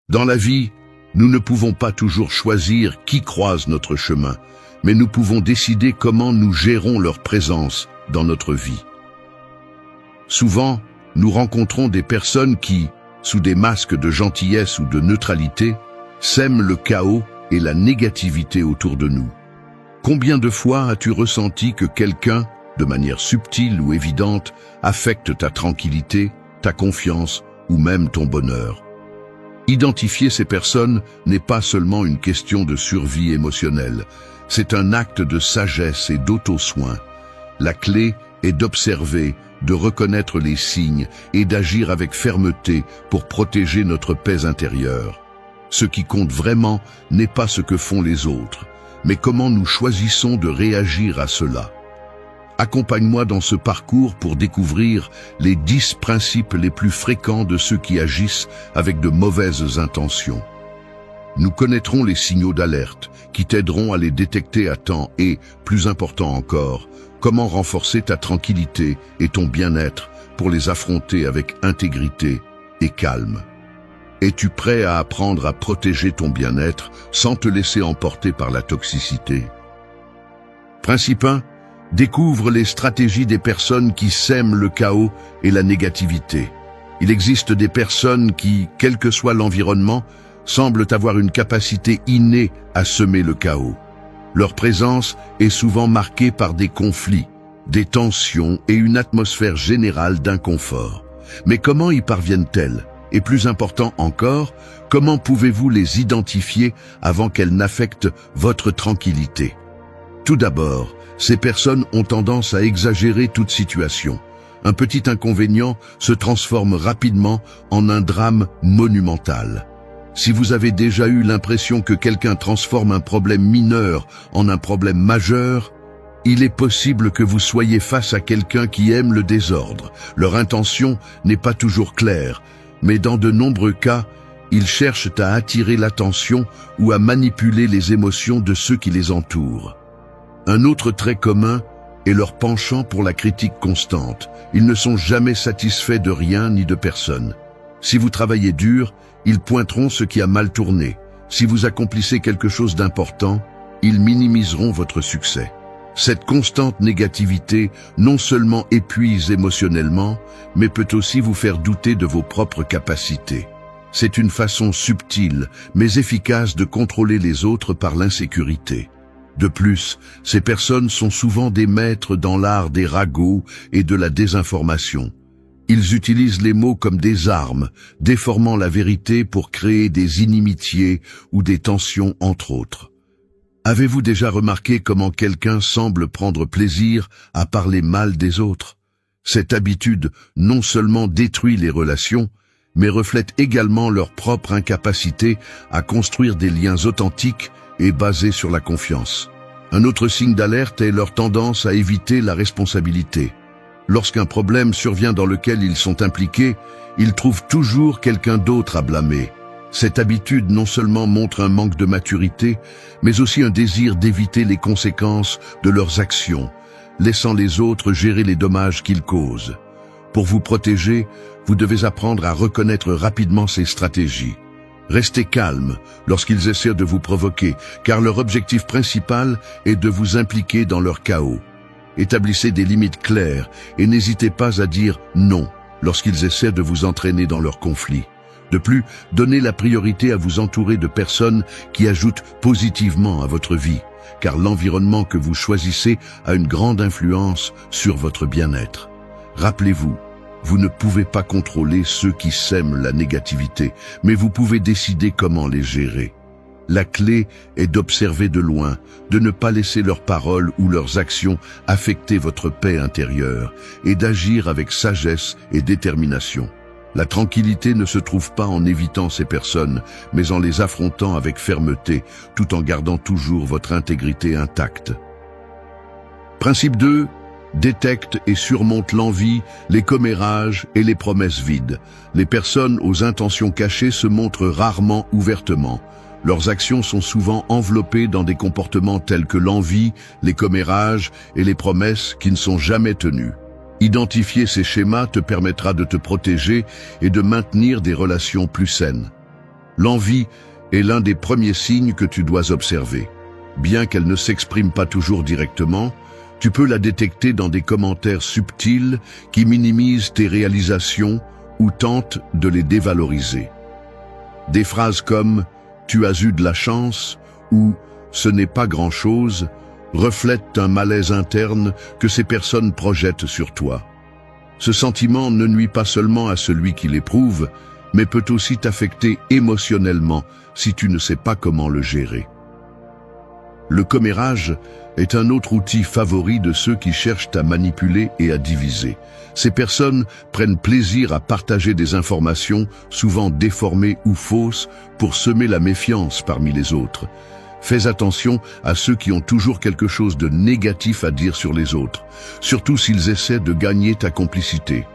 Dans la vie, nous ne pouvons pas toujours choisir qui croise notre chemin, mais nous pouvons décider comment nous gérons leur présence dans notre vie. Souvent, nous rencontrons des personnes qui, sous des masques de gentillesse ou de neutralité, sèment le chaos et la négativité autour de nous. Combien de fois as-tu ressenti que quelqu'un, de manière subtile ou évidente, affecte ta tranquillité, ta confiance ou même ton bonheur? Identifier ces personnes n'est pas seulement une question de survie émotionnelle, c'est un acte de sagesse et d'auto-soin. La clé est d'observer, de reconnaître les signes et d'agir avec fermeté pour protéger notre paix intérieure. Ce qui compte vraiment n'est pas ce que font les autres, mais comment nous choisissons de réagir à cela. Accompagne-moi dans ce parcours pour découvrir les 10 principes les plus fréquents de ceux qui agissent avec de mauvaises intentions. Nous connaîtrons les signaux d'alerte qui t'aideront à les détecter à temps et, plus important encore, comment renforcer ta tranquillité et ton bien-être pour les affronter avec intégrité et calme. Es-tu prêt à apprendre à protéger ton bien-être sans te laisser emporter par la toxicité? Principe 1. Découvre les stratégies des personnes qui sèment le chaos et la négativité. Il existe des personnes qui, quel que soit l'environnement, semblent avoir une capacité innée à semer le chaos. Leur présence est souvent marquée par des conflits, des tensions et une atmosphère générale d'inconfort. Mais comment y parviennent-elles? Et plus important encore, comment pouvez-vous les identifier avant qu'elles n'affectent votre tranquillité? Tout d'abord, ces personnes ont tendance à exagérer toute situation. Un petit inconvénient se transforme rapidement en un drame monumental. Si vous avez déjà eu l'impression que quelqu'un transforme un problème mineur en un problème majeur, il est possible que vous soyez face à quelqu'un qui aime le désordre. Leur intention n'est pas toujours claire, mais dans de nombreux cas, ils cherchent à attirer l'attention ou à manipuler les émotions de ceux qui les entourent. Un autre trait commun est leur penchant pour la critique constante. Ils ne sont jamais satisfaits de rien ni de personne. Si vous travaillez dur, ils pointeront ce qui a mal tourné. Si vous accomplissez quelque chose d'important, ils minimiseront votre succès. Cette constante négativité non seulement épuise émotionnellement, mais peut aussi vous faire douter de vos propres capacités. C'est une façon subtile, mais efficace de contrôler les autres par l'insécurité. De plus, ces personnes sont souvent des maîtres dans l'art des ragots et de la désinformation. Ils utilisent les mots comme des armes, déformant la vérité pour créer des inimitiés ou des tensions entre autres. Avez-vous déjà remarqué comment quelqu'un semble prendre plaisir à parler mal des autres? Cette habitude non seulement détruit les relations, mais reflète également leur propre incapacité à construire des liens authentiques et basés sur la confiance. Un autre signe d'alerte est leur tendance à éviter la responsabilité. Lorsqu'un problème survient dans lequel ils sont impliqués, ils trouvent toujours quelqu'un d'autre à blâmer. Cette habitude non seulement montre un manque de maturité, mais aussi un désir d'éviter les conséquences de leurs actions, laissant les autres gérer les dommages qu'ils causent. Pour vous protéger, vous devez apprendre à reconnaître rapidement ces stratégies. Restez calme lorsqu'ils essaient de vous provoquer, car leur objectif principal est de vous impliquer dans leur chaos. Établissez des limites claires et n'hésitez pas à dire non lorsqu'ils essaient de vous entraîner dans leur conflit. De plus, donnez la priorité à vous entourer de personnes qui ajoutent positivement à votre vie, car l'environnement que vous choisissez a une grande influence sur votre bien-être. Rappelez-vous, vous ne pouvez pas contrôler ceux qui sèment la négativité, mais vous pouvez décider comment les gérer. La clé est d'observer de loin, de ne pas laisser leurs paroles ou leurs actions affecter votre paix intérieure et d'agir avec sagesse et détermination. La tranquillité ne se trouve pas en évitant ces personnes, mais en les affrontant avec fermeté, tout en gardant toujours votre intégrité intacte. Principe 2. Détecte et surmonte l'envie, les commérages et les promesses vides. Les personnes aux intentions cachées se montrent rarement ouvertement. Leurs actions sont souvent enveloppées dans des comportements tels que l'envie, les commérages et les promesses qui ne sont jamais tenues. Identifier ces schémas te permettra de te protéger et de maintenir des relations plus saines. L'envie est l'un des premiers signes que tu dois observer. Bien qu'elle ne s'exprime pas toujours directement, tu peux la détecter dans des commentaires subtils qui minimisent tes réalisations ou tentent de les dévaloriser. Des phrases comme « tu as eu de la chance » ou « ce n'est pas grand-chose » reflètent un malaise interne que ces personnes projettent sur toi. Ce sentiment ne nuit pas seulement à celui qui l'éprouve, mais peut aussi t'affecter émotionnellement si tu ne sais pas comment le gérer. Le commérage est un autre outil favori de ceux qui cherchent à manipuler et à diviser. Ces personnes prennent plaisir à partager des informations, souvent déformées ou fausses, pour semer la méfiance parmi les autres. Fais attention à ceux qui ont toujours quelque chose de négatif à dire sur les autres, surtout s'ils essaient de gagner ta complicité.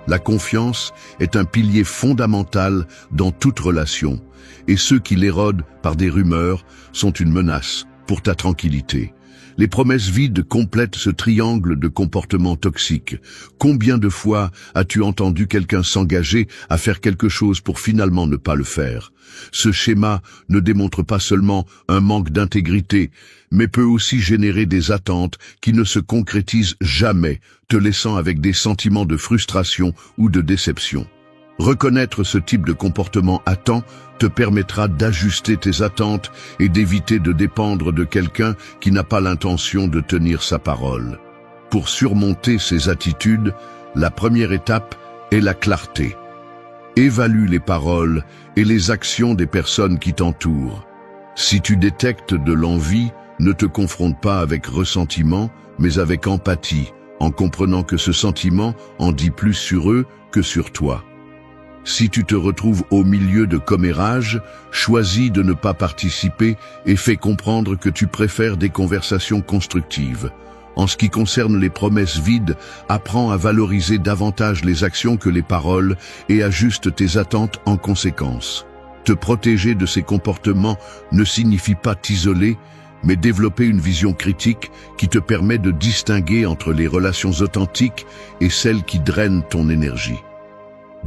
La confiance est un pilier fondamental dans toute relation, et ceux qui l'érodent par des rumeurs sont une menace pour ta tranquillité. Les promesses vides complètent ce triangle de comportements toxiques. Combien de fois as-tu entendu quelqu'un s'engager à faire quelque chose pour finalement ne pas le faire? Ce schéma ne démontre pas seulement un manque d'intégrité, mais peut aussi générer des attentes qui ne se concrétisent jamais, te laissant avec des sentiments de frustration ou de déception. Reconnaître ce type de comportement à temps te permettra d'ajuster tes attentes et d'éviter de dépendre de quelqu'un qui n'a pas l'intention de tenir sa parole. Pour surmonter ces attitudes, la première étape est la clarté. Évalue les paroles et les actions des personnes qui t'entourent. Si tu détectes de l'envie, ne te confronte pas avec ressentiment, mais avec empathie, en comprenant que ce sentiment en dit plus sur eux que sur toi. Si tu te retrouves au milieu de commérages, choisis de ne pas participer et fais comprendre que tu préfères des conversations constructives. En ce qui concerne les promesses vides, apprends à valoriser davantage les actions que les paroles et ajuste tes attentes en conséquence. Te protéger de ces comportements ne signifie pas t'isoler, mais développer une vision critique qui te permet de distinguer entre les relations authentiques et celles qui drainent ton énergie.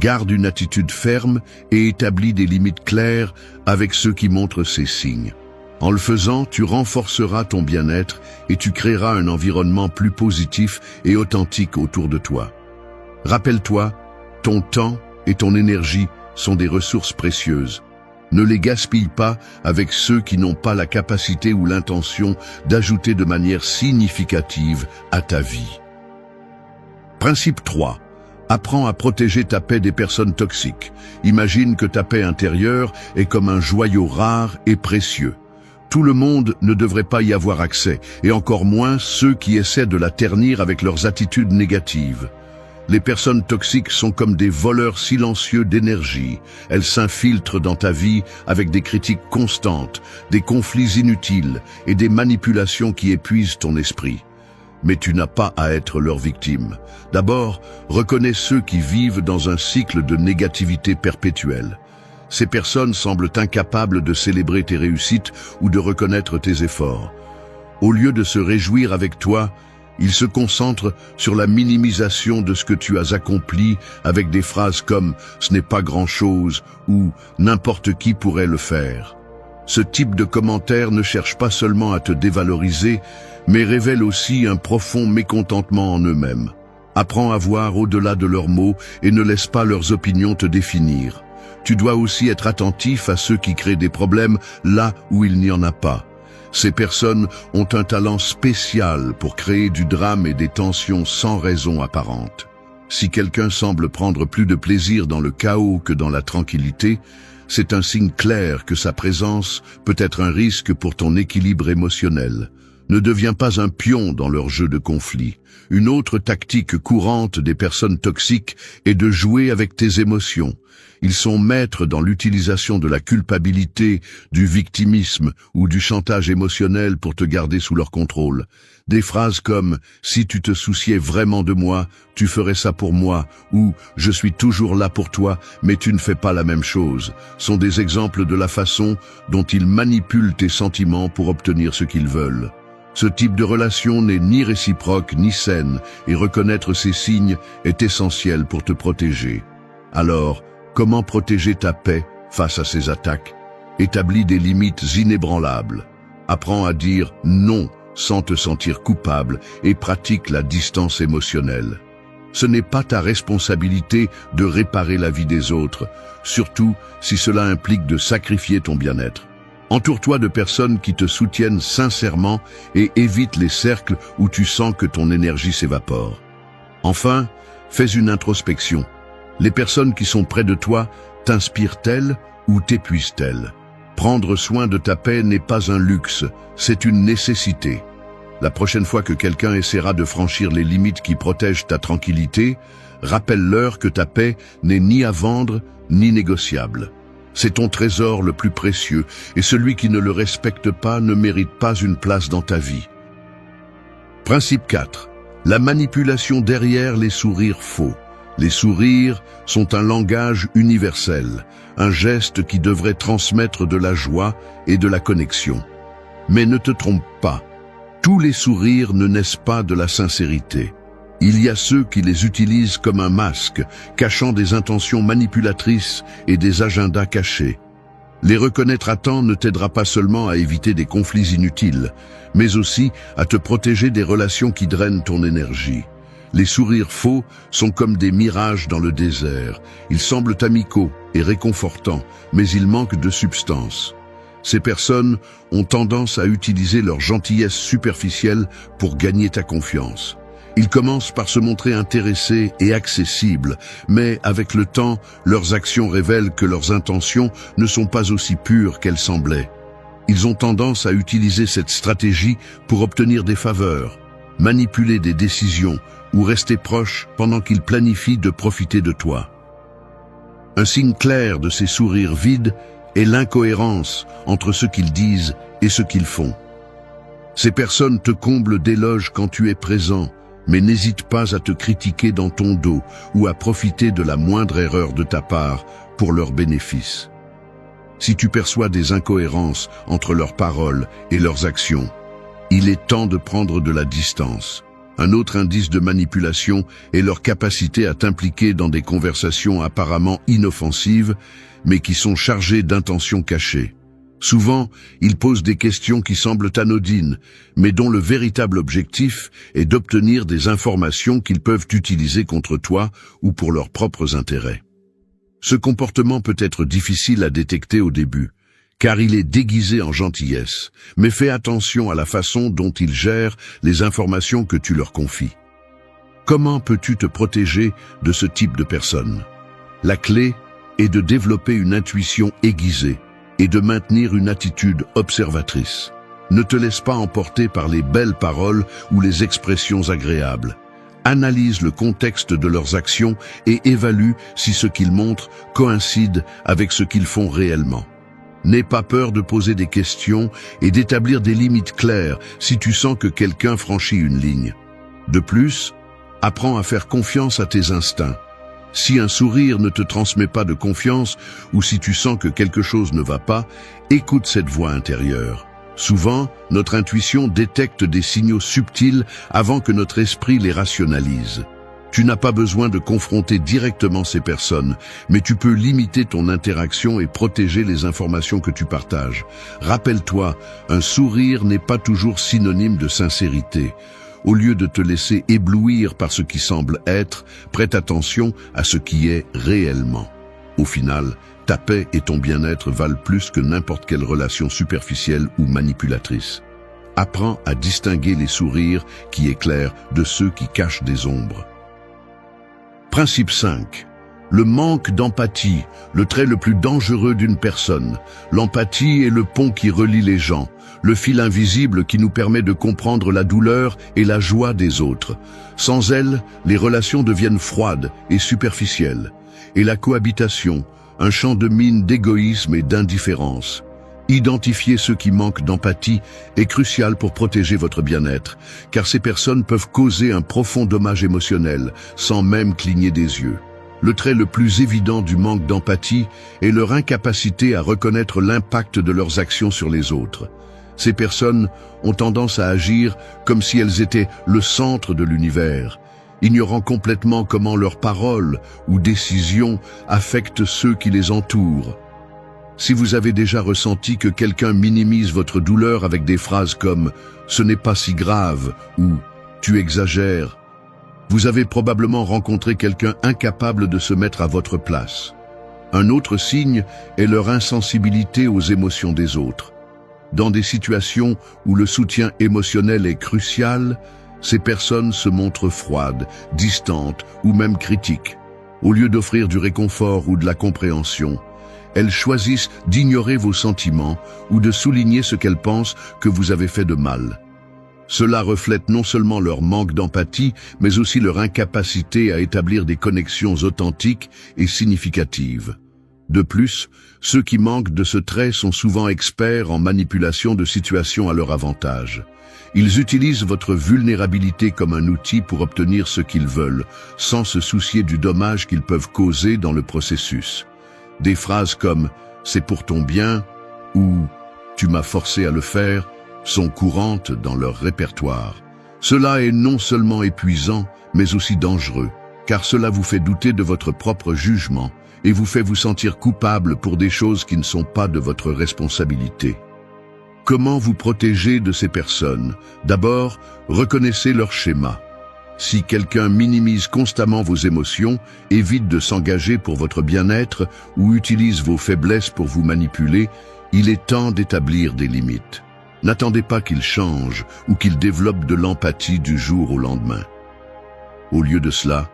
Garde une attitude ferme et établis des limites claires avec ceux qui montrent ces signes. En le faisant, tu renforceras ton bien-être et tu créeras un environnement plus positif et authentique autour de toi. Rappelle-toi, ton temps et ton énergie sont des ressources précieuses. Ne les gaspille pas avec ceux qui n'ont pas la capacité ou l'intention d'ajouter de manière significative à ta vie. Principe 3. Apprends à protéger ta paix des personnes toxiques. Imagine que ta paix intérieure est comme un joyau rare et précieux. Tout le monde ne devrait pas y avoir accès, et encore moins ceux qui essaient de la ternir avec leurs attitudes négatives. Les personnes toxiques sont comme des voleurs silencieux d'énergie. Elles s'infiltrent dans ta vie avec des critiques constantes, des conflits inutiles et des manipulations qui épuisent ton esprit. Mais tu n'as pas à être leur victime. D'abord, reconnais ceux qui vivent dans un cycle de négativité perpétuelle. Ces personnes semblent incapables de célébrer tes réussites ou de reconnaître tes efforts. Au lieu de se réjouir avec toi, ils se concentrent sur la minimisation de ce que tu as accompli avec des phrases comme « ce n'est pas grand-chose » ou « n'importe qui pourrait le faire ». Ce type de commentaires ne cherche pas seulement à te dévaloriser, mais révèle aussi un profond mécontentement en eux-mêmes. Apprends à voir au-delà de leurs mots et ne laisse pas leurs opinions te définir. Tu dois aussi être attentif à ceux qui créent des problèmes là où il n'y en a pas. Ces personnes ont un talent spécial pour créer du drame et des tensions sans raison apparente. Si quelqu'un semble prendre plus de plaisir dans le chaos que dans la tranquillité, c'est un signe clair que sa présence peut être un risque pour ton équilibre émotionnel. Ne deviens pas un pion dans leur jeu de conflit. Une autre tactique courante des personnes toxiques est de jouer avec tes émotions. Ils sont maîtres dans l'utilisation de la culpabilité, du victimisme ou du chantage émotionnel pour te garder sous leur contrôle. Des phrases comme « si tu te souciais vraiment de moi, tu ferais ça pour moi » ou « je suis toujours là pour toi, mais tu ne fais pas la même chose » sont des exemples de la façon dont ils manipulent tes sentiments pour obtenir ce qu'ils veulent. Ce type de relation n'est ni réciproque ni saine, et reconnaître ces signes est essentiel pour te protéger. Alors, comment protéger ta paix face à ces attaques. Établis des limites inébranlables. Apprends à dire non sans te sentir coupable et pratique la distance émotionnelle. Ce n'est pas ta responsabilité de réparer la vie des autres, surtout si cela implique de sacrifier ton bien-être. Entoure-toi de personnes qui te soutiennent sincèrement et évite les cercles où tu sens que ton énergie s'évapore. Enfin, fais une introspection. Les personnes qui sont près de toi t'inspirent-elles ou t'épuisent-elles? Prendre soin de ta paix n'est pas un luxe, c'est une nécessité. La prochaine fois que quelqu'un essaiera de franchir les limites qui protègent ta tranquillité, rappelle-leur que ta paix n'est ni à vendre ni négociable. C'est ton trésor le plus précieux et celui qui ne le respecte pas ne mérite pas une place dans ta vie. Principe 4. La manipulation derrière les sourires faux. Les sourires sont un langage universel, un geste qui devrait transmettre de la joie et de la connexion. Mais ne te trompe pas, tous les sourires ne naissent pas de la sincérité. Il y a ceux qui les utilisent comme un masque, cachant des intentions manipulatrices et des agendas cachés. Les reconnaître à temps ne t'aidera pas seulement à éviter des conflits inutiles, mais aussi à te protéger des relations qui drainent ton énergie. Les sourires faux sont comme des mirages dans le désert. Ils semblent amicaux et réconfortants, mais ils manquent de substance. Ces personnes ont tendance à utiliser leur gentillesse superficielle pour gagner ta confiance. Ils commencent par se montrer intéressés et accessibles, mais avec le temps, leurs actions révèlent que leurs intentions ne sont pas aussi pures qu'elles semblaient. Ils ont tendance à utiliser cette stratégie pour obtenir des faveurs, manipuler des décisions ou rester proches pendant qu'ils planifient de profiter de toi. Un signe clair de ces sourires vides est l'incohérence entre ce qu'ils disent et ce qu'ils font. Ces personnes te comblent d'éloges quand tu es présent, mais n'hésitent pas à te critiquer dans ton dos ou à profiter de la moindre erreur de ta part pour leur bénéfice. Si tu perçois des incohérences entre leurs paroles et leurs actions, il est temps de prendre de la distance. Un autre indice de manipulation est leur capacité à t'impliquer dans des conversations apparemment inoffensives, mais qui sont chargées d'intentions cachées. Souvent, ils posent des questions qui semblent anodines, mais dont le véritable objectif est d'obtenir des informations qu'ils peuvent utiliser contre toi ou pour leurs propres intérêts. Ce comportement peut être difficile à détecter au début, car il est déguisé en gentillesse, mais fais attention à la façon dont ils gèrent les informations que tu leur confies. Comment peux-tu te protéger de ce type de personnes? La clé est de développer une intuition aiguisée et de maintenir une attitude observatrice. Ne te laisse pas emporter par les belles paroles ou les expressions agréables. Analyse le contexte de leurs actions et évalue si ce qu'ils montrent coïncide avec ce qu'ils font réellement. N'aie pas peur de poser des questions et d'établir des limites claires si tu sens que quelqu'un franchit une ligne. De plus, apprends à faire confiance à tes instincts. Si un sourire ne te transmet pas de confiance ou si tu sens que quelque chose ne va pas, écoute cette voix intérieure. Souvent, notre intuition détecte des signaux subtils avant que notre esprit les rationalise. Tu n'as pas besoin de confronter directement ces personnes, mais tu peux limiter ton interaction et protéger les informations que tu partages. Rappelle-toi, un sourire n'est pas toujours synonyme de sincérité. Au lieu de te laisser éblouir par ce qui semble être, prête attention à ce qui est réellement. Au final, ta paix et ton bien-être valent plus que n'importe quelle relation superficielle ou manipulatrice. Apprends à distinguer les sourires qui éclairent de ceux qui cachent des ombres. Principe 5. Le manque d'empathie, le trait le plus dangereux d'une personne. L'empathie est le pont qui relie les gens, le fil invisible qui nous permet de comprendre la douleur et la joie des autres. Sans elle, les relations deviennent froides et superficielles. Et la cohabitation, un champ de mine d'égoïsme et d'indifférence. Identifier ceux qui manquent d'empathie est crucial pour protéger votre bien-être, car ces personnes peuvent causer un profond dommage émotionnel, sans même cligner des yeux. Le trait le plus évident du manque d'empathie est leur incapacité à reconnaître l'impact de leurs actions sur les autres. Ces personnes ont tendance à agir comme si elles étaient le centre de l'univers, ignorant complètement comment leurs paroles ou décisions affectent ceux qui les entourent. Si vous avez déjà ressenti que quelqu'un minimise votre douleur avec des phrases comme « ce n'est pas si grave » ou « tu exagères », vous avez probablement rencontré quelqu'un incapable de se mettre à votre place. Un autre signe est leur insensibilité aux émotions des autres. Dans des situations où le soutien émotionnel est crucial, ces personnes se montrent froides, distantes ou même critiques. Au lieu d'offrir du réconfort ou de la compréhension, elles choisissent d'ignorer vos sentiments ou de souligner ce qu'elles pensent que vous avez fait de mal. Cela reflète non seulement leur manque d'empathie, mais aussi leur incapacité à établir des connexions authentiques et significatives. De plus, ceux qui manquent de ce trait sont souvent experts en manipulation de situations à leur avantage. Ils utilisent votre vulnérabilité comme un outil pour obtenir ce qu'ils veulent, sans se soucier du dommage qu'ils peuvent causer dans le processus. Des phrases comme « c'est pour ton bien » ou « tu m'as forcé à le faire » sont courantes dans leur répertoire. Cela est non seulement épuisant, mais aussi dangereux, car cela vous fait douter de votre propre jugement et vous fait vous sentir coupable pour des choses qui ne sont pas de votre responsabilité. Comment vous protéger de ces personnes? D'abord, reconnaissez leur schéma. Si quelqu'un minimise constamment vos émotions, évite de s'engager pour votre bien-être ou utilise vos faiblesses pour vous manipuler, il est temps d'établir des limites. N'attendez pas qu'il change ou qu'il développe de l'empathie du jour au lendemain. Au lieu de cela,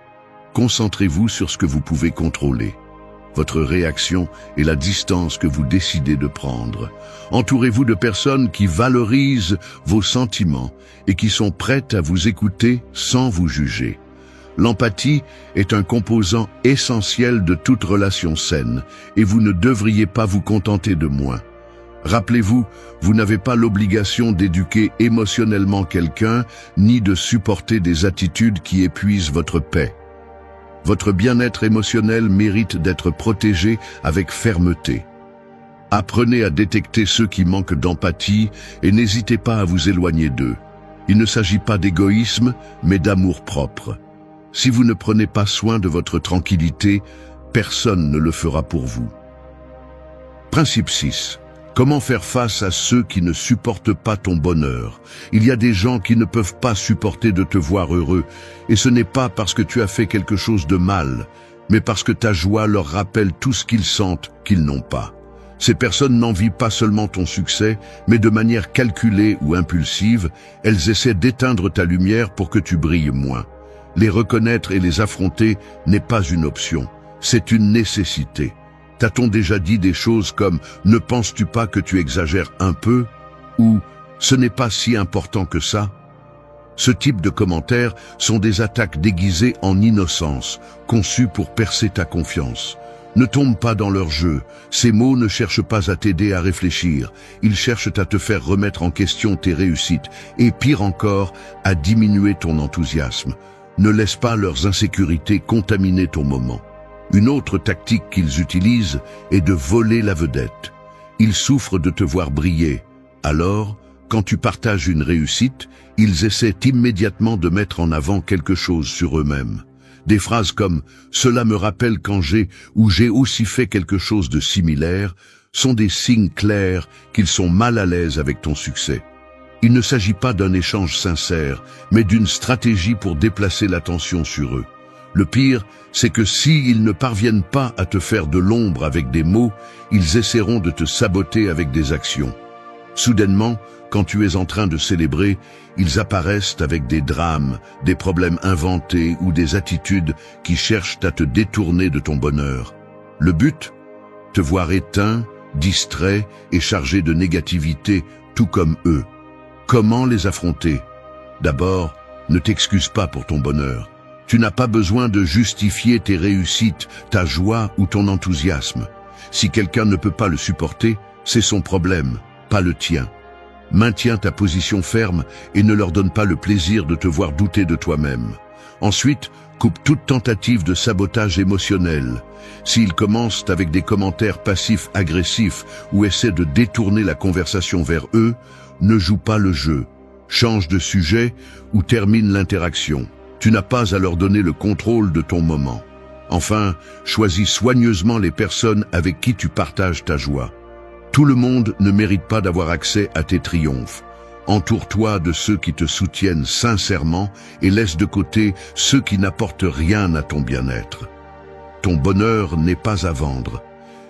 concentrez-vous sur ce que vous pouvez contrôler. Votre réaction et la distance que vous décidez de prendre. Entourez-vous de personnes qui valorisent vos sentiments et qui sont prêtes à vous écouter sans vous juger. L'empathie est un composant essentiel de toute relation saine et vous ne devriez pas vous contenter de moins. Rappelez-vous, vous n'avez pas l'obligation d'éduquer émotionnellement quelqu'un ni de supporter des attitudes qui épuisent votre paix. Votre bien-être émotionnel mérite d'être protégé avec fermeté. Apprenez à détecter ceux qui manquent d'empathie et n'hésitez pas à vous éloigner d'eux. Il ne s'agit pas d'égoïsme, mais d'amour-propre. Si vous ne prenez pas soin de votre tranquillité, personne ne le fera pour vous. Principe 6. Comment faire face à ceux qui ne supportent pas ton bonheur? Il y a des gens qui ne peuvent pas supporter de te voir heureux, et ce n'est pas parce que tu as fait quelque chose de mal, mais parce que ta joie leur rappelle tout ce qu'ils sentent qu'ils n'ont pas. Ces personnes n'envient pas seulement ton succès, mais de manière calculée ou impulsive, elles essaient d'éteindre ta lumière pour que tu brilles moins. Les reconnaître et les affronter n'est pas une option, c'est une nécessité. T'a-t-on déjà dit des choses comme « Ne penses-tu pas que tu exagères un peu ?» ou « Ce n'est pas si important que ça ?» Ce type de commentaires sont des attaques déguisées en innocence, conçues pour percer ta confiance. Ne tombe pas dans leur jeu. Ces mots ne cherchent pas à t'aider à réfléchir. Ils cherchent à te faire remettre en question tes réussites et, pire encore, à diminuer ton enthousiasme. Ne laisse pas leurs insécurités contaminer ton moment. Une autre tactique qu'ils utilisent est de voler la vedette. Ils souffrent de te voir briller. Alors, quand tu partages une réussite, ils essaient immédiatement de mettre en avant quelque chose sur eux-mêmes. Des phrases comme « Cela me rappelle quand j'ai » ou « J'ai aussi fait quelque chose de similaire » sont des signes clairs qu'ils sont mal à l'aise avec ton succès. Il ne s'agit pas d'un échange sincère, mais d'une stratégie pour déplacer l'attention sur eux. Le pire, c'est que s'ils ne parviennent pas à te faire de l'ombre avec des mots, ils essaieront de te saboter avec des actions. Soudainement, quand tu es en train de célébrer, ils apparaissent avec des drames, des problèmes inventés ou des attitudes qui cherchent à te détourner de ton bonheur. Le but? Te voir éteint, distrait et chargé de négativité, tout comme eux. Comment les affronter? D'abord, ne t'excuse pas pour ton bonheur. Tu n'as pas besoin de justifier tes réussites, ta joie ou ton enthousiasme. Si quelqu'un ne peut pas le supporter, c'est son problème, pas le tien. Maintiens ta position ferme et ne leur donne pas le plaisir de te voir douter de toi-même. Ensuite, coupe toute tentative de sabotage émotionnel. S'ils commencent avec des commentaires passifs-agressifs ou essaient de détourner la conversation vers eux, ne joue pas le jeu. Change de sujet ou termine l'interaction. Tu n'as pas à leur donner le contrôle de ton moment. Enfin, choisis soigneusement les personnes avec qui tu partages ta joie. Tout le monde ne mérite pas d'avoir accès à tes triomphes. Entoure-toi de ceux qui te soutiennent sincèrement et laisse de côté ceux qui n'apportent rien à ton bien-être. Ton bonheur n'est pas à vendre.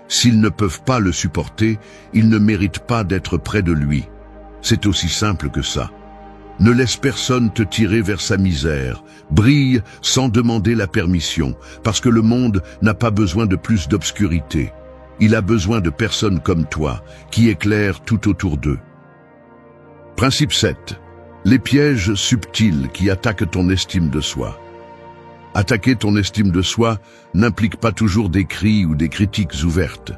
S'ils ne peuvent pas le supporter, ils ne méritent pas d'être près de lui. C'est aussi simple que ça. Ne laisse personne te tirer vers sa misère. Brille sans demander la permission, parce que le monde n'a pas besoin de plus d'obscurité. Il a besoin de personnes comme toi, qui éclairent tout autour d'eux. Principe 7. Les pièges subtils qui attaquent ton estime de soi. Attaquer ton estime de soi n'implique pas toujours des cris ou des critiques ouvertes.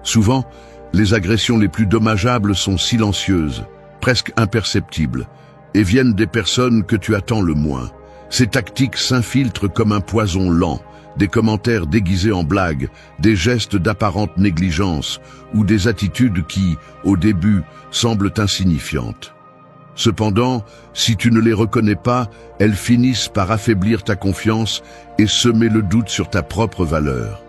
Souvent, les agressions les plus dommageables sont silencieuses, presque imperceptibles, et viennent des personnes que tu attends le moins. Ces tactiques s'infiltrent comme un poison lent, des commentaires déguisés en blagues, des gestes d'apparente négligence ou des attitudes qui, au début, semblent insignifiantes. Cependant, si tu ne les reconnais pas, elles finissent par affaiblir ta confiance et semer le doute sur ta propre valeur.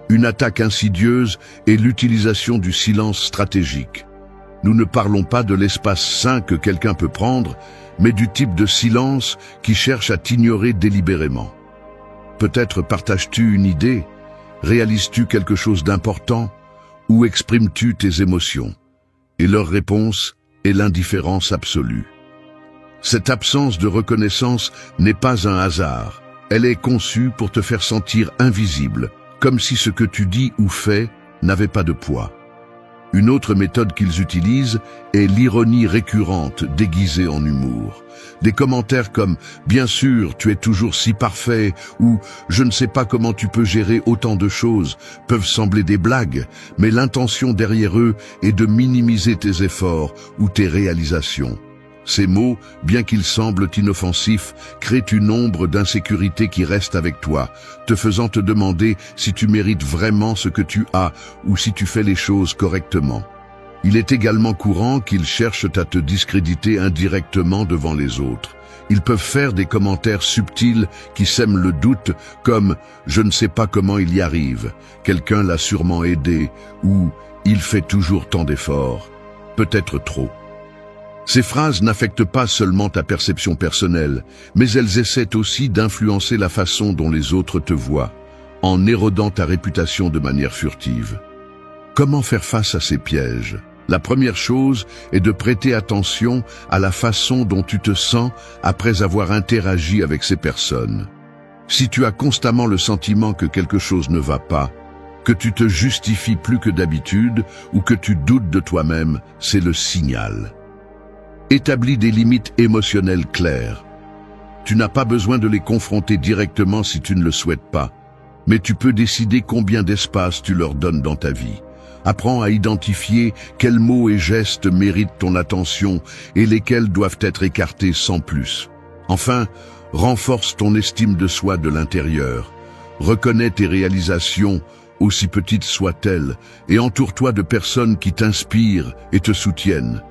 Une attaque insidieuse est l'utilisation du silence stratégique. Nous ne parlons pas de l'espace sain que quelqu'un peut prendre, mais du type de silence qui cherche à t'ignorer délibérément. Peut-être partages-tu une idée, réalises-tu quelque chose d'important, ou exprimes-tu tes émotions? Et leur réponse est l'indifférence absolue. Cette absence de reconnaissance n'est pas un hasard. Elle est conçue pour te faire sentir invisible, comme si ce que tu dis ou fais n'avait pas de poids. Une autre méthode qu'ils utilisent est l'ironie récurrente déguisée en humour. Des commentaires comme « Bien sûr, tu es toujours si parfait » ou « Je ne sais pas comment tu peux gérer autant de choses » peuvent sembler des blagues, mais l'intention derrière eux est de minimiser tes efforts ou tes réalisations. Ces mots, bien qu'ils semblent inoffensifs, créent une ombre d'insécurité qui reste avec toi, te faisant te demander si tu mérites vraiment ce que tu as ou si tu fais les choses correctement. Il est également courant qu'ils cherchent à te discréditer indirectement devant les autres. Ils peuvent faire des commentaires subtils qui sèment le doute, comme « Je ne sais pas comment il y arrive »,« Quelqu'un l'a sûrement aidé » ou « Il fait toujours tant d'efforts », peut-être trop. Ces phrases n'affectent pas seulement ta perception personnelle, mais elles essaient aussi d'influencer la façon dont les autres te voient, en érodant ta réputation de manière furtive. Comment faire face à ces pièges? La première chose est de prêter attention à la façon dont tu te sens après avoir interagi avec ces personnes. Si tu as constamment le sentiment que quelque chose ne va pas, que tu te justifies plus que d'habitude ou que tu doutes de toi-même, c'est le signal. Établis des limites émotionnelles claires. Tu n'as pas besoin de les confronter directement si tu ne le souhaites pas, mais tu peux décider combien d'espace tu leur donnes dans ta vie. Apprends à identifier quels mots et gestes méritent ton attention et lesquels doivent être écartés sans plus. Enfin, renforce ton estime de soi de l'intérieur. Reconnais tes réalisations, aussi petites soient-elles, et entoure-toi de personnes qui t'inspirent et te soutiennent.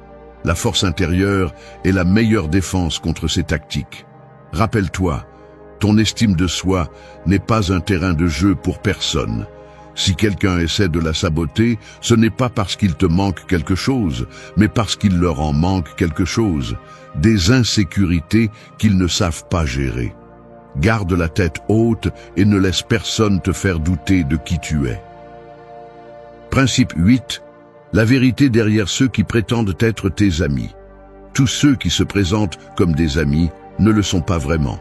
La force intérieure est la meilleure défense contre ces tactiques. Rappelle-toi, ton estime de soi n'est pas un terrain de jeu pour personne. Si quelqu'un essaie de la saboter, ce n'est pas parce qu'il te manque quelque chose, mais parce qu'il leur en manque quelque chose, des insécurités qu'ils ne savent pas gérer. Garde la tête haute et ne laisse personne te faire douter de qui tu es. Principe 8. La vérité derrière ceux qui prétendent être tes amis. Tous ceux qui se présentent comme des amis ne le sont pas vraiment.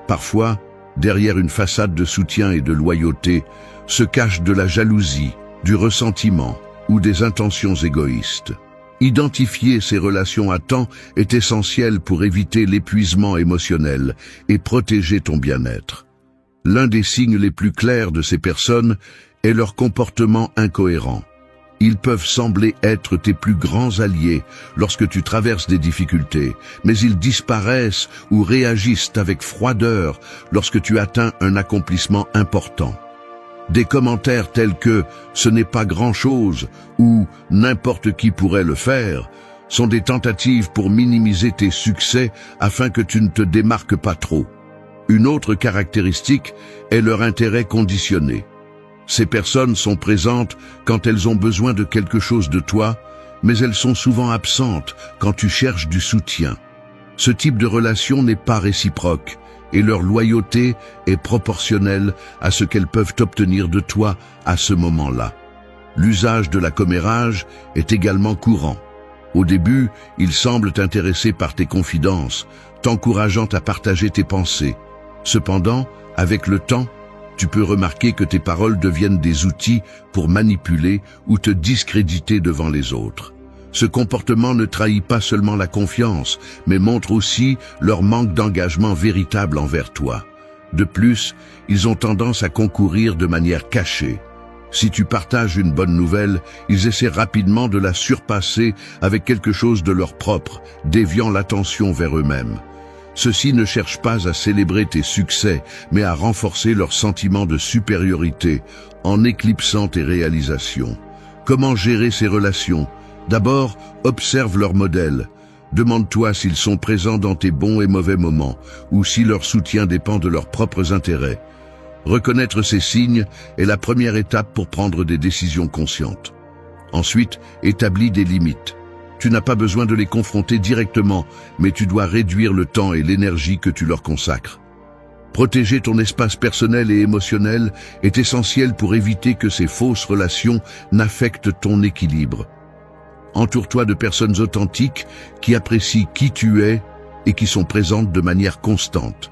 Parfois, derrière une façade de soutien et de loyauté, se cache de la jalousie, du ressentiment ou des intentions égoïstes. Identifier ces relations à temps est essentiel pour éviter l'épuisement émotionnel et protéger ton bien-être. L'un des signes les plus clairs de ces personnes est leur comportement incohérent. Ils peuvent sembler être tes plus grands alliés lorsque tu traverses des difficultés, mais ils disparaissent ou réagissent avec froideur lorsque tu atteins un accomplissement important. Des commentaires tels que « ce n'est pas grand-chose » ou « n'importe qui pourrait le faire » sont des tentatives pour minimiser tes succès afin que tu ne te démarques pas trop. Une autre caractéristique est leur intérêt conditionné. Ces personnes sont présentes quand elles ont besoin de quelque chose de toi, mais elles sont souvent absentes quand tu cherches du soutien. Ce type de relation n'est pas réciproque et leur loyauté est proportionnelle à ce qu'elles peuvent obtenir de toi à ce moment-là. L'usage de la commérage est également courant. Au début, ils semblent intéressés par tes confidences, t'encourageant à partager tes pensées. Cependant, avec le temps, tu peux remarquer que tes paroles deviennent des outils pour manipuler ou te discréditer devant les autres. Ce comportement ne trahit pas seulement la confiance, mais montre aussi leur manque d'engagement véritable envers toi. De plus, ils ont tendance à concourir de manière cachée. Si tu partages une bonne nouvelle, ils essaient rapidement de la surpasser avec quelque chose de leur propre, déviant l'attention vers eux-mêmes. Ceux-ci ne cherchent pas à célébrer tes succès, mais à renforcer leur sentiment de supériorité en éclipsant tes réalisations. Comment gérer ces relations? D'abord, observe leur modèle. Demande-toi s'ils sont présents dans tes bons et mauvais moments, ou si leur soutien dépend de leurs propres intérêts. Reconnaître ces signes est la première étape pour prendre des décisions conscientes. Ensuite, établis des limites. Tu n'as pas besoin de les confronter directement, mais tu dois réduire le temps et l'énergie que tu leur consacres. Protéger ton espace personnel et émotionnel est essentiel pour éviter que ces fausses relations n'affectent ton équilibre. Entoure-toi de personnes authentiques qui apprécient qui tu es et qui sont présentes de manière constante.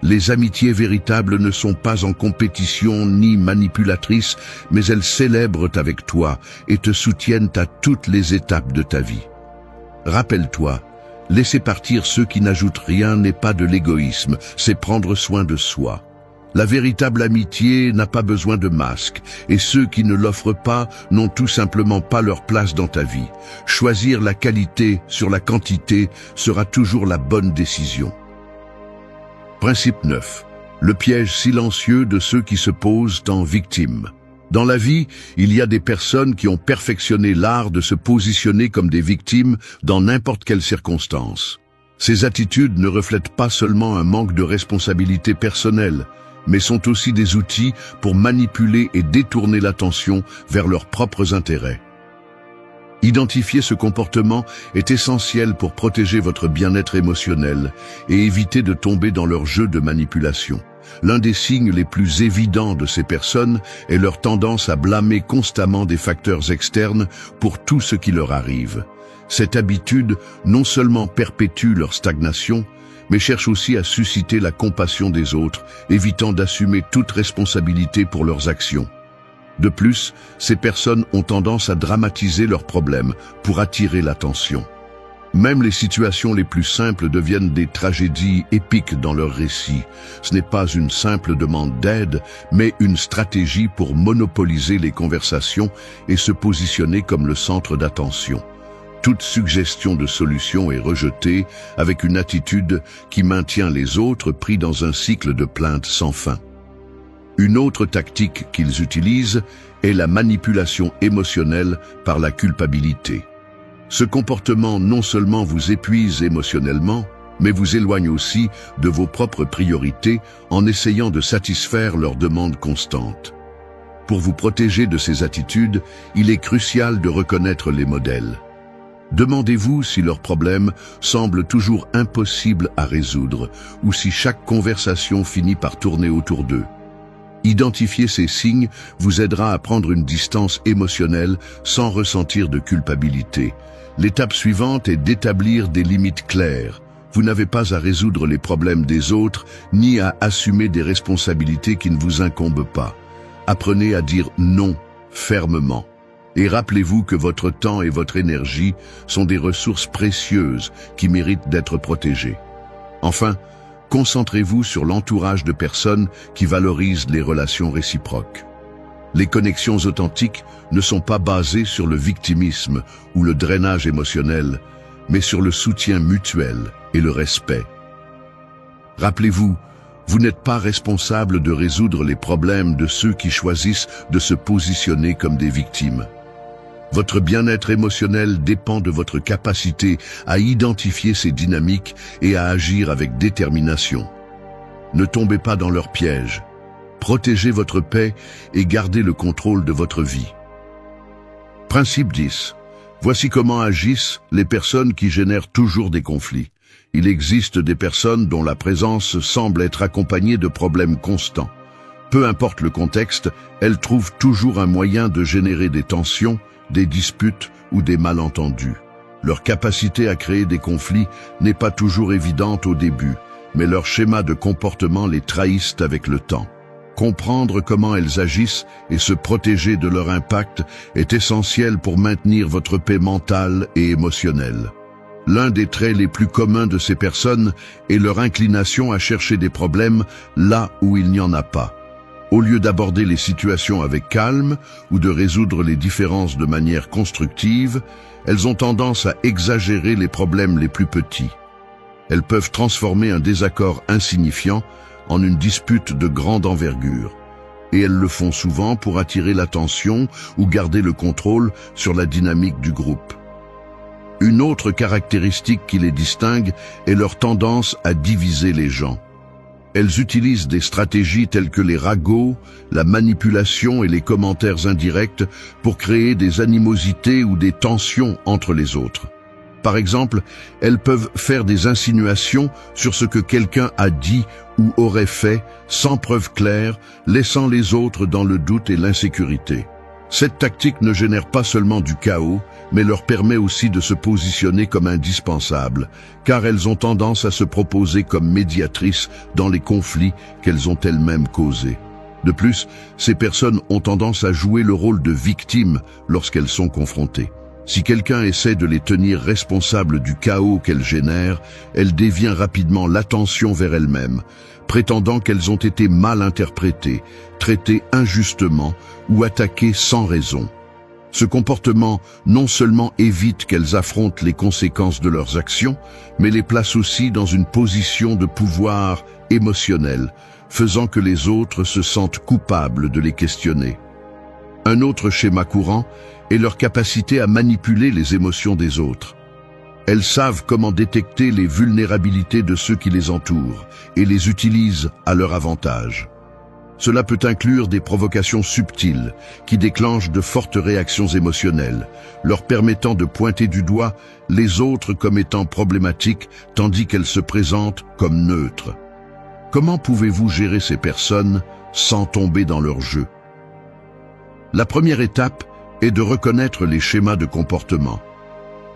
Les amitiés véritables ne sont pas en compétition ni manipulatrices, mais elles célèbrent avec toi et te soutiennent à toutes les étapes de ta vie. Rappelle-toi, laisser partir ceux qui n'ajoutent rien n'est pas de l'égoïsme, c'est prendre soin de soi. La véritable amitié n'a pas besoin de masque, et ceux qui ne l'offrent pas n'ont tout simplement pas leur place dans ta vie. Choisir la qualité sur la quantité sera toujours la bonne décision. Principe 9. Le piège silencieux de ceux qui se posent en victime. Dans la vie, il y a des personnes qui ont perfectionné l'art de se positionner comme des victimes dans n'importe quelle circonstance. Ces attitudes ne reflètent pas seulement un manque de responsabilité personnelle, mais sont aussi des outils pour manipuler et détourner l'attention vers leurs propres intérêts. Identifier ce comportement est essentiel pour protéger votre bien-être émotionnel et éviter de tomber dans leur jeu de manipulation. L'un des signes les plus évidents de ces personnes est leur tendance à blâmer constamment des facteurs externes pour tout ce qui leur arrive. Cette habitude non seulement perpétue leur stagnation, mais cherche aussi à susciter la compassion des autres, évitant d'assumer toute responsabilité pour leurs actions. De plus, ces personnes ont tendance à dramatiser leurs problèmes pour attirer l'attention. Même les situations les plus simples deviennent des tragédies épiques dans leurs récits. Ce n'est pas une simple demande d'aide, mais une stratégie pour monopoliser les conversations et se positionner comme le centre d'attention. Toute suggestion de solution est rejetée avec une attitude qui maintient les autres pris dans un cycle de plaintes sans fin. Une autre tactique qu'ils utilisent est la manipulation émotionnelle par la culpabilité. Ce comportement non seulement vous épuise émotionnellement, mais vous éloigne aussi de vos propres priorités en essayant de satisfaire leurs demandes constantes. Pour vous protéger de ces attitudes, il est crucial de reconnaître les modèles. Demandez-vous si leurs problèmes semblent toujours impossibles à résoudre ou si chaque conversation finit par tourner autour d'eux. Identifier ces signes vous aidera à prendre une distance émotionnelle sans ressentir de culpabilité. L'étape suivante est d'établir des limites claires. Vous n'avez pas à résoudre les problèmes des autres, ni à assumer des responsabilités qui ne vous incombent pas. Apprenez à dire non fermement. Et rappelez-vous que votre temps et votre énergie sont des ressources précieuses qui méritent d'être protégées. Enfin, concentrez-vous sur l'entourage de personnes qui valorisent les relations réciproques. Les connexions authentiques ne sont pas basées sur le victimisme ou le drainage émotionnel, mais sur le soutien mutuel et le respect. Rappelez-vous, vous n'êtes pas responsable de résoudre les problèmes de ceux qui choisissent de se positionner comme des victimes. Votre bien-être émotionnel dépend de votre capacité à identifier ces dynamiques et à agir avec détermination. Ne tombez pas dans leur piège. Protégez votre paix et gardez le contrôle de votre vie. Principe 10. Voici comment agissent les personnes qui génèrent toujours des conflits. Il existe des personnes dont la présence semble être accompagnée de problèmes constants. Peu importe le contexte, elles trouvent toujours un moyen de générer des tensions, des disputes ou des malentendus. Leur capacité à créer des conflits n'est pas toujours évidente au début, mais leur schéma de comportement les trahissent avec le temps. Comprendre comment elles agissent et se protéger de leur impact est essentiel pour maintenir votre paix mentale et émotionnelle. L'un des traits les plus communs de ces personnes est leur inclination à chercher des problèmes là où il n'y en a pas. Au lieu d'aborder les situations avec calme ou de résoudre les différences de manière constructive, elles ont tendance à exagérer les problèmes les plus petits. Elles peuvent transformer un désaccord insignifiant en une dispute de grande envergure. Et elles le font souvent pour attirer l'attention ou garder le contrôle sur la dynamique du groupe. Une autre caractéristique qui les distingue est leur tendance à diviser les gens. Elles utilisent des stratégies telles que les ragots, la manipulation et les commentaires indirects pour créer des animosités ou des tensions entre les autres. Par exemple, elles peuvent faire des insinuations sur ce que quelqu'un a dit ou aurait fait sans preuve claire, laissant les autres dans le doute et l'insécurité. Cette tactique ne génère pas seulement du chaos, mais leur permet aussi de se positionner comme indispensables, car elles ont tendance à se proposer comme médiatrices dans les conflits qu'elles ont elles-mêmes causés. De plus, ces personnes ont tendance à jouer le rôle de victime lorsqu'elles sont confrontées. Si quelqu'un essaie de les tenir responsables du chaos qu'elles génèrent, elle dévient rapidement l'attention vers elles-mêmes, prétendant qu'elles ont été mal interprétées, traitées injustement ou attaquées sans raison. Ce comportement non seulement évite qu'elles affrontent les conséquences de leurs actions, mais les place aussi dans une position de pouvoir émotionnel, faisant que les autres se sentent coupables de les questionner. Un autre schéma courant est leur capacité à manipuler les émotions des autres. Elles savent comment détecter les vulnérabilités de ceux qui les entourent et les utilisent à leur avantage. Cela peut inclure des provocations subtiles qui déclenchent de fortes réactions émotionnelles, leur permettant de pointer du doigt les autres comme étant problématiques tandis qu'elles se présentent comme neutres. Comment pouvez-vous gérer ces personnes sans tomber dans leur jeu? La première étape est de reconnaître les schémas de comportement.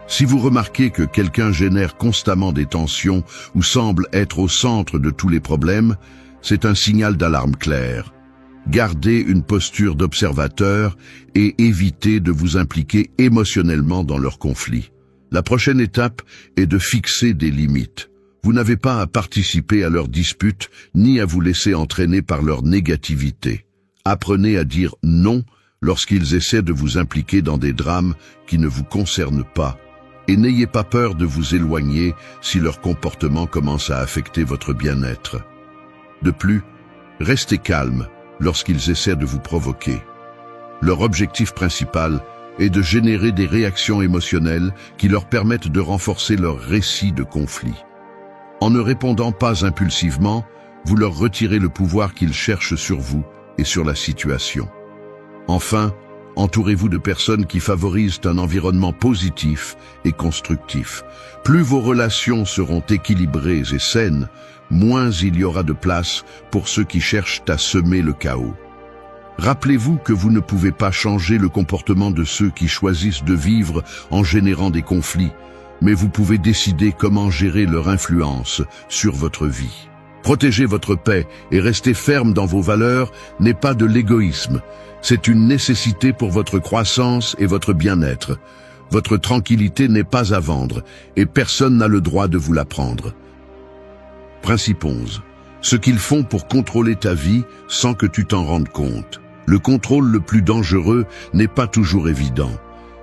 Si vous remarquez que quelqu'un génère constamment des tensions ou semble être au centre de tous les problèmes, c'est un signal d'alarme clair. Gardez une posture d'observateur et évitez de vous impliquer émotionnellement dans leurs conflits. La prochaine étape est de fixer des limites. Vous n'avez pas à participer à leurs disputes ni à vous laisser entraîner par leur négativité. Apprenez à dire non lorsqu'ils essaient de vous impliquer dans des drames qui ne vous concernent pas. Et n'ayez pas peur de vous éloigner si leur comportement commence à affecter votre bien-être. De plus, restez calme lorsqu'ils essaient de vous provoquer. Leur objectif principal est de générer des réactions émotionnelles qui leur permettent de renforcer leur récit de conflit. En ne répondant pas impulsivement, vous leur retirez le pouvoir qu'ils cherchent sur vous et sur la situation. Enfin, entourez-vous de personnes qui favorisent un environnement positif et constructif. Plus vos relations seront équilibrées et saines, moins il y aura de place pour ceux qui cherchent à semer le chaos. Rappelez-vous que vous ne pouvez pas changer le comportement de ceux qui choisissent de vivre en générant des conflits, mais vous pouvez décider comment gérer leur influence sur votre vie. Protéger votre paix et rester ferme dans vos valeurs n'est pas de l'égoïsme. C'est une nécessité pour votre croissance et votre bien-être. Votre tranquillité n'est pas à vendre et personne n'a le droit de vous la prendre. Principe 11. Ce qu'ils font pour contrôler ta vie sans que tu t'en rendes compte. Le contrôle le plus dangereux n'est pas toujours évident.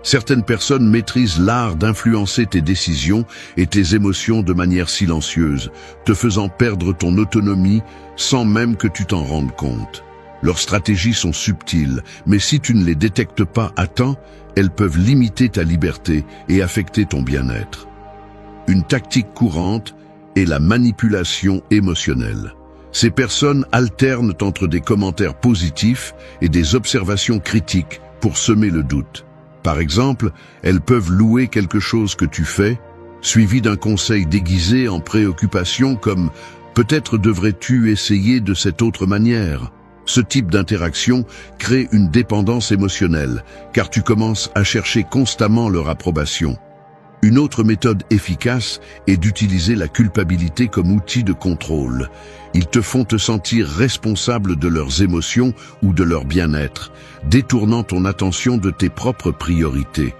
Certaines personnes maîtrisent l'art d'influencer tes décisions et tes émotions de manière silencieuse, te faisant perdre ton autonomie sans même que tu t'en rendes compte. Leurs stratégies sont subtiles, mais si tu ne les détectes pas à temps, elles peuvent limiter ta liberté et affecter ton bien-être. Une tactique courante est la manipulation émotionnelle. Ces personnes alternent entre des commentaires positifs et des observations critiques pour semer le doute. Par exemple, elles peuvent louer quelque chose que tu fais, suivi d'un conseil déguisé en préoccupation comme « peut-être devrais-tu essayer de cette autre manière ». Ce type d'interaction crée une dépendance émotionnelle, car tu commences à chercher constamment leur approbation. Une autre méthode efficace est d'utiliser la culpabilité comme outil de contrôle. Ils te font te sentir responsable de leurs émotions ou de leur bien-être, détournant ton attention de tes propres priorités.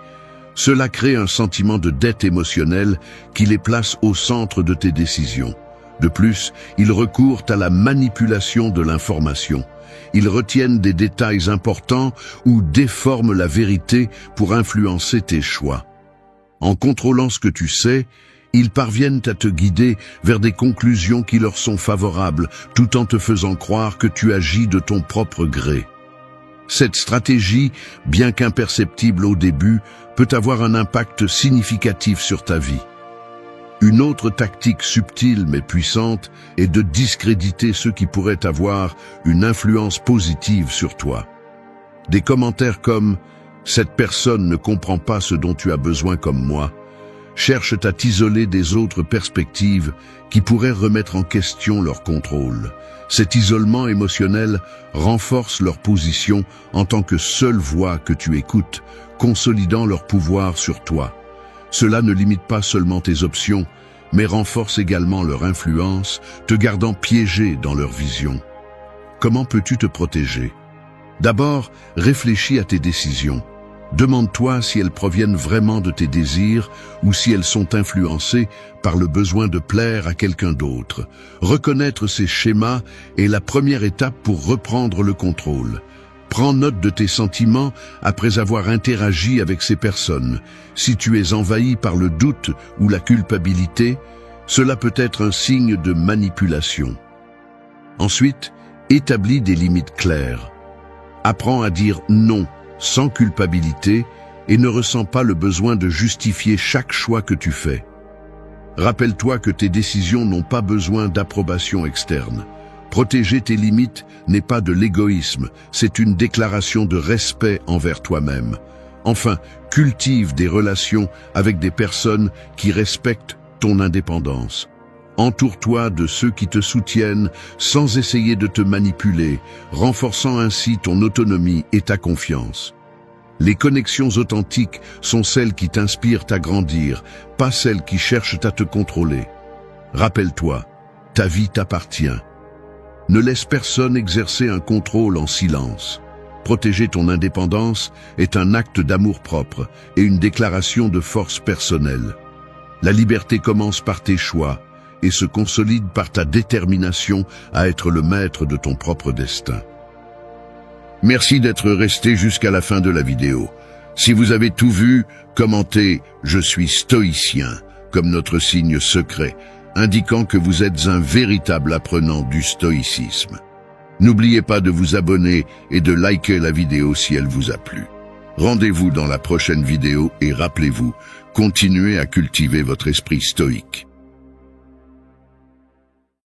Cela crée un sentiment de dette émotionnelle qui les place au centre de tes décisions. De plus, ils recourent à la manipulation de l'information. Ils retiennent des détails importants ou déforment la vérité pour influencer tes choix. En contrôlant ce que tu sais, ils parviennent à te guider vers des conclusions qui leur sont favorables, tout en te faisant croire que tu agis de ton propre gré. Cette stratégie, bien qu'imperceptible au début, peut avoir un impact significatif sur ta vie. Une autre tactique subtile mais puissante est de discréditer ceux qui pourraient avoir une influence positive sur toi. Des commentaires comme « cette personne ne comprend pas ce dont tu as besoin comme moi » cherchent à t'isoler des autres perspectives qui pourraient remettre en question leur contrôle. Cet isolement émotionnel renforce leur position en tant que seule voix que tu écoutes, consolidant leur pouvoir sur toi. Cela ne limite pas seulement tes options, mais renforce également leur influence, te gardant piégé dans leur vision. Comment peux-tu te protéger? D'abord, réfléchis à tes décisions. Demande-toi si elles proviennent vraiment de tes désirs ou si elles sont influencées par le besoin de plaire à quelqu'un d'autre. Reconnaître ces schémas est la première étape pour reprendre le contrôle. Prends note de tes sentiments après avoir interagi avec ces personnes. Si tu es envahi par le doute ou la culpabilité, cela peut être un signe de manipulation. Ensuite, établis des limites claires. Apprends à dire non sans culpabilité et ne ressens pas le besoin de justifier chaque choix que tu fais. Rappelle-toi que tes décisions n'ont pas besoin d'approbation externe. Protéger tes limites n'est pas de l'égoïsme, c'est une déclaration de respect envers toi-même. Enfin, cultive des relations avec des personnes qui respectent ton indépendance. Entoure-toi de ceux qui te soutiennent sans essayer de te manipuler, renforçant ainsi ton autonomie et ta confiance. Les connexions authentiques sont celles qui t'inspirent à grandir, pas celles qui cherchent à te contrôler. Rappelle-toi, ta vie t'appartient. Ne laisse personne exercer un contrôle en silence. Protéger ton indépendance est un acte d'amour-propre et une déclaration de force personnelle. La liberté commence par tes choix et se consolide par ta détermination à être le maître de ton propre destin. Merci d'être resté jusqu'à la fin de la vidéo. Si vous avez tout vu, commentez « Je suis stoïcien » comme notre signe secret, indiquant que vous êtes un véritable apprenant du stoïcisme. N'oubliez pas de vous abonner et de liker la vidéo si elle vous a plu. Rendez-vous dans la prochaine vidéo et rappelez-vous, continuez à cultiver votre esprit stoïque.